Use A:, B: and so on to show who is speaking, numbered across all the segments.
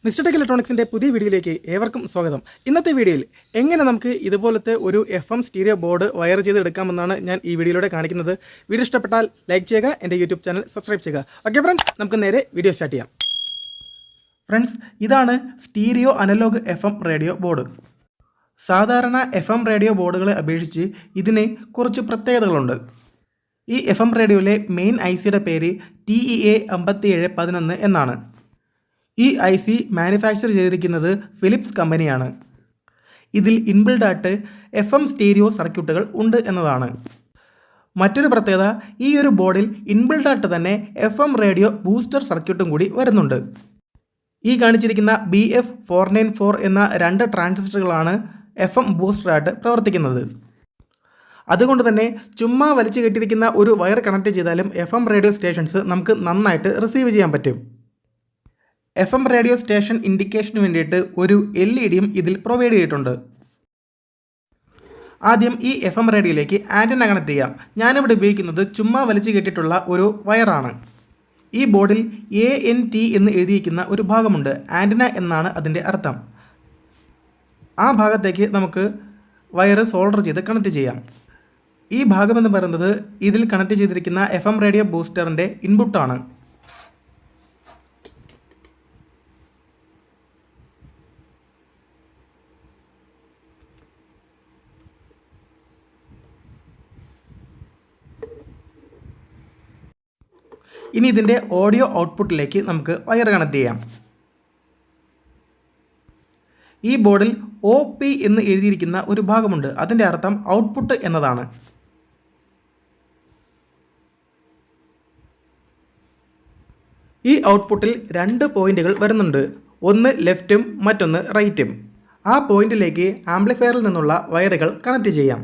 A: Mister tech ഇലക്ട്രോണിക്സിൻ്റെ പുതിയ വീഡിയോയിലേക്ക് ഏവർക്കും സ്വാഗതം. ഇന്നത്തെ വീഡിയോയിൽ എങ്ങനെ നമുക്ക് ഇതുപോലത്തെ ഒരു FM സ്റ്റീരിയോ ബോർഡ് വയർ ചെയ്ത് എടുക്കാമെന്നാണ് ഞാൻ ഈ വീഡിയോയിലൂടെ കാണിക്കുന്നത്. വീഡിയോ ഇഷ്ടപ്പെട്ടാൽ ലൈക്ക് ചെയ്യുക, എൻ്റെ യൂട്യൂബ് ചാനൽ സബ്സ്ക്രൈബ് ചെയ്യുക. ഓക്കെ ഫ്രണ്ട്സ്, നമുക്ക് നേരെ വീഡിയോ സ്റ്റാർട്ട് ചെയ്യാം. ഫ്രണ്ട്സ്, ഇതാണ് stereo analogue FM radio board. സാധാരണ FM റേഡിയോ ബോർഡുകളെ അപേക്ഷിച്ച് ഇതിന് കുറച്ച് പ്രത്യേകതകളുണ്ട്. ഈ FM റേഡിയോയിലെ മെയിൻ ICയുടെ പേര് TEA5711 എന്നാണ്. ഈ IC മാനുഫാക്ചർ ചെയ്തിരിക്കുന്നത് ഫിലിപ്സ് കമ്പനിയാണ്. ഇതിൽ ഇൻബിൽഡ് ആയിട്ട് FM സ്റ്റീരിയോ സർക്യൂട്ടുകൾ ഉണ്ട് എന്നതാണ്. മറ്റൊരു പ്രത്യേകത, ഈ ഒരു ബോർഡിൽ ഇൻബിൽഡ് ആയിട്ട് തന്നെ FM റേഡിയോ ബൂസ്റ്റർ സർക്യൂട്ടും കൂടി വരുന്നുണ്ട്. ഈ കാണിച്ചിരിക്കുന്ന BF494 എന്ന 2 ട്രാൻസിസ്റ്ററുകളാണ് FM ബൂസ്റ്ററായിട്ട് പ്രവർത്തിക്കുന്നത്. അതുകൊണ്ട് തന്നെ ചുമ്മാ വലിച്ചു കെട്ടിയിരിക്കുന്ന ഒരു വയർ കണക്ട് ചെയ്താലും FM റേഡിയോ സ്റ്റേഷൻസ് നമുക്ക് നന്നായിട്ട് റിസീവ് ചെയ്യാൻ പറ്റും. FM റേഡിയോ സ്റ്റേഷൻ ഇൻഡിക്കേഷന് വേണ്ടിയിട്ട് ഒരു LED-യും ഇതിൽ പ്രൊവൈഡ് ചെയ്തിട്ടുണ്ട്. ആദ്യം ഈ FM റേഡിയോയിലേക്ക് ആൻറ്റന കണക്ട് ചെയ്യാം. ഞാനിവിടെ ഉപയോഗിക്കുന്നത് ചുമ്മാ വലിച്ചു കെട്ടിയിട്ടുള്ള ഒരു വയറാണ്. ഈ ബോർഡിൽ ANT എന്ന് എഴുതിയിരിക്കുന്ന ഒരു ഭാഗമുണ്ട്. ആൻറ്റന എന്നാണ് അതിൻ്റെ അർത്ഥം. ആ ഭാഗത്തേക്ക് നമുക്ക് വയർ സോൾഡർ ചെയ്ത് കണക്ട് ചെയ്യാം. ഈ ഭാഗമെന്ന് പറയുന്നത് ഇതിൽ കണക്ട് ചെയ്തിരിക്കുന്ന FM റേഡിയോ ബൂസ്റ്ററിൻ്റെ ഇൻപുട്ടാണ്. ഇനി ഇതിൻ്റെ ഓഡിയോ ഔട്ട്പുട്ടിലേക്ക് നമുക്ക് വയർ കണക്ട് ചെയ്യാം. ഈ ബോർഡിൽ OP എന്ന് എഴുതിയിരിക്കുന്ന ഒരു ഭാഗമുണ്ട്. അതിൻ്റെ അർത്ഥം ഔട്ട്പുട്ട് എന്നതാണ്. ഈ ഔട്ട്പുട്ടിൽ 2 പോയിന്റുകൾ വരുന്നുണ്ട്. ഒന്ന് ലെഫ്റ്റും മറ്റൊന്ന് റൈറ്റും. ആ പോയിന്റിലേക്ക് ആംപ്ലിഫയറിൽ നിന്നുള്ള വയറുകൾ കണക്ട് ചെയ്യാം.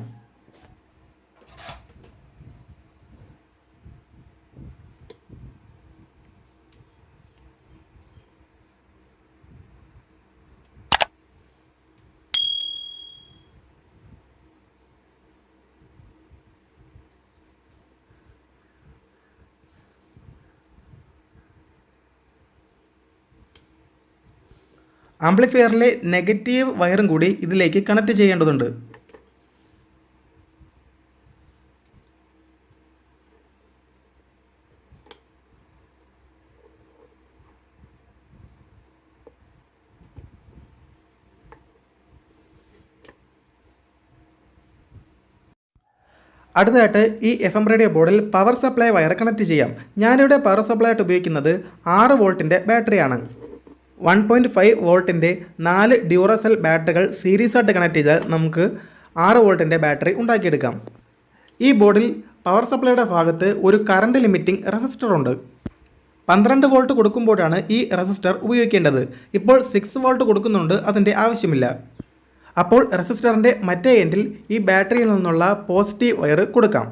A: ആംപ്ലിഫയറിലെ നെഗറ്റീവ് വയറും കൂടി ഇതിലേക്ക് കണക്ട് ചെയ്യേണ്ടതുണ്ട്. അടുത്തതായിട്ട് ഈ FM റേഡിയോ ബോർഡിൽ പവർ സപ്ലൈ വയർ കണക്ട് ചെയ്യാം. ഞാനിവിടെ പവർ സപ്ലൈ ആയിട്ട് ഉപയോഗിക്കുന്നത് 6 വോൾട്ടിൻ്റെ ബാറ്ററിയാണ്. 1.5 വോൾട്ടിൻ്റെ 4 ഡ്യൂറസെൽ ബാറ്ററികൾ സീരീസ് ആയിട്ട് കണക്ട് ചെയ്താൽ നമുക്ക് 6 വോൾട്ടിൻ്റെ ബാറ്ററി ഉണ്ടാക്കിയെടുക്കാം. ഈ ബോർഡിൽ പവർ സപ്ലൈയുടെ ഭാഗത്ത് ഒരു കറണ്ട് ലിമിറ്റിംഗ് റെസിസ്റ്റർ ഉണ്ട്. 12 വോൾട്ട് കൊടുക്കുമ്പോഴാണ് ഈ റെസിസ്റ്റർ ഉപയോഗിക്കേണ്ടത്. ഇപ്പോൾ 6 വോൾട്ട് കൊടുക്കുന്നുണ്ട്, അതിൻ്റെ ആവശ്യമില്ല. അപ്പോൾ റെസിസ്റ്ററിൻ്റെ മറ്റേ എൻഡിൽ ഈ ബാറ്ററിയിൽ നിന്നുള്ള പോസിറ്റീവ് വയർ കൊടുക്കാം.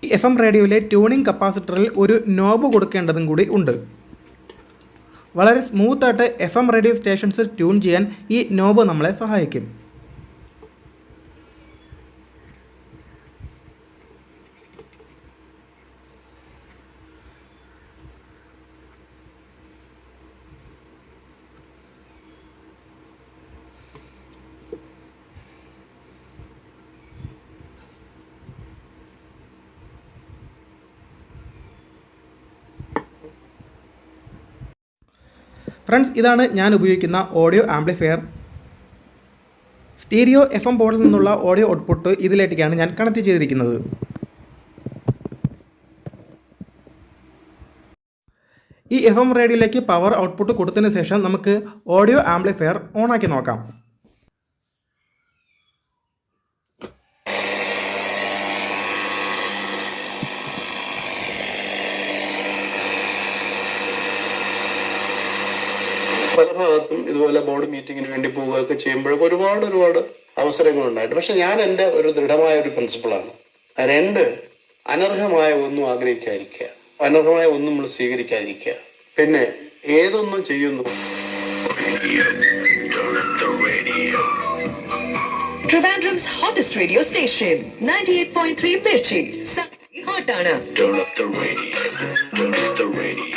A: ഈ FM റേഡിയോയിലെ ട്യൂണിംഗ് കപ്പാസിറ്ററിൽ ഒരു നോബ് കൊടുക്കേണ്ടതും കൂടി ഉണ്ട്. വളരെ സ്മൂത്തായിട്ട് FM റേഡിയോ സ്റ്റേഷൻസ് ട്യൂൺ ചെയ്യാൻ ഈ നോബ് നമ്മളെ സഹായിക്കും. ഫ്രണ്ട്സ്, ഇതാണ് ഞാൻ ഉപയോഗിക്കുന്ന ഓഡിയോ ആംപ്ലിഫയർ. സ്റ്റീരിയോ FM ബോർഡിൽ നിന്നുള്ള ഓഡിയോ ഔട്ട്പുട്ട് ഇതിലേക്കാണ് ഞാൻ കണക്ട് ചെയ്തിരിക്കുന്നത്. ഈ FM റേഡിയോയിലേക്ക് പവർ ഔട്ട്പുട്ട് കൊടുത്തതിന് ശേഷം നമുക്ക് ഓഡിയോ ആംപ്ലിഫയർ ഓണാക്കി നോക്കാം.
B: പല ഭാഗത്തും ഇതുപോലെ ബോർഡ് മീറ്റിങ്ങിന് വേണ്ടി പോവുകയൊക്കെ ചെയ്യുമ്പോഴൊക്കെ ഒരുപാട് അവസരങ്ങളുണ്ടായിട്ട്, പക്ഷെ ഞാൻ എൻ്റെ ഒരു ദൃഢമായ ഒരു പ്രിൻസിപ്പിളാണ്, അനർഹമായ ഒന്നും ആഗ്രഹിക്കാതിരിക്കുക, അനർഹമായ ഒന്നും നമ്മൾ സ്വീകരിക്കാതിരിക്കുക. പിന്നെ ഏതൊന്നും ചെയ്യുന്നു.
C: Trivandrum's hottest radio station, 98.3 Mirchi. Hot ആണ്. Turn up the radio. Turn up the radio.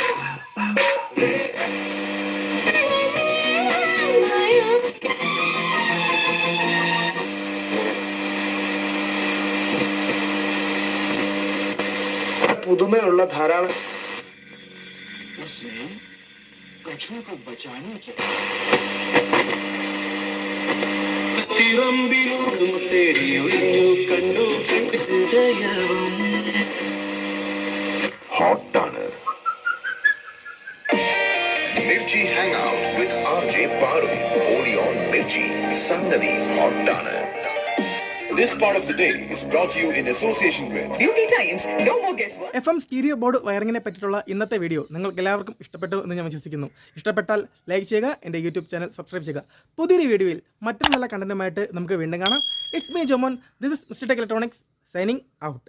B: പുതുമയുള്ള ധാരാളം
D: ഹോട്ടാണ്. Mirchi hang out with RJ Paru only on Mirchi. സംഗതി ഹോട്ടാണ്. This part of the day is brought to you in association with
C: Beauty Times. No more guesswork.
A: FM stereo board വയറിങ്ങിനെ പറ്റിയിട്ടുള്ള ഇന്നത്തെ video നിങ്ങൾക്ക് എല്ലാവർക്കും ഇഷ്ടപ്പെട്ടു എന്ന് ഞാൻ വിശ്വസിക്കുന്നു. ഇഷ്ടപ്പെട്ടാൽ ലൈക്ക് ചെയ്യുക, എൻ്റെ യൂട്യൂബ് ചാനൽ സബ്സ്ക്രൈബ് ചെയ്യുക. പുതിയൊരു വീഡിയോയിൽ മറ്റൊരു നല്ല കണ്ടന്റുമായിട്ട് നമുക്ക് വീണ്ടും കാണാം. It's me Jomon. This is mister tech electronics signing out.